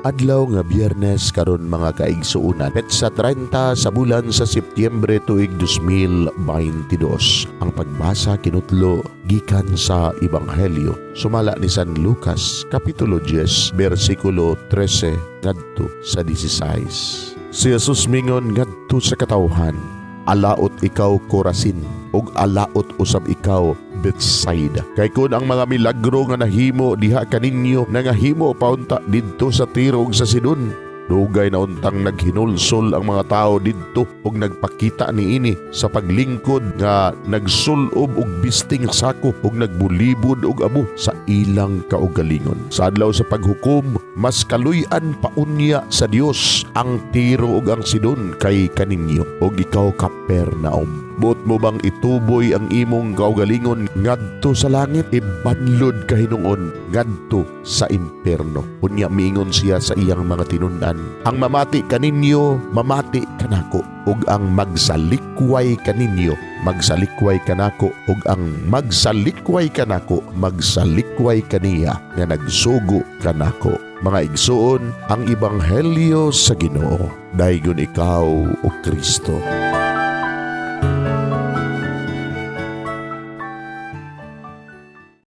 Adlaw nga Biyernes karon mga kaigsuunan. Petsa 30 sa bulan sa Setyembre tuig 2022. Ang pagbasa kinutlo gikan sa Ebanghelyo sumala ni San Lucas kapitulo 10 bersikulo 13 ngadto sa 16. Si Jesus mingon ngadto sa katawhan, alaot ikaw Corazin, ug alaot usab ikaw Bethsaida. Kay kun ang mga milagro nga nahimo diha kaninyo nangahimo paunta didto sa Tiro ug sa Sidon, dugay na untang naghinulsol ang mga tao didto ug nagpakita niini sa paglingkod nga nagsulob og bisting sako ug nagbulibod og amo sa ilang kaugalingon. Sa adlaw sa paghukom, mas kaluy-an paunya sa Dios ang Tiro ug ang Sidon kay kaninyo. Ug ikaw Capernaum, buot mo bang ituboy ang imong kaugalingon ngadto sa langit? Ibanlod ka hinuon ngadto sa impierno. Unya miingon siya sa iyang mga tinun-an, ang mamati kaninyo, mamati kanako, ug ang magsalikway kaninyo, magsalikway kanako, ug ang magsalikway kanako, magsalikway kaniya nga nagsugo kanako. Mga igsuon, ang Ebanghelyo sa Ginoo. Daygon ikaw, O Kristo.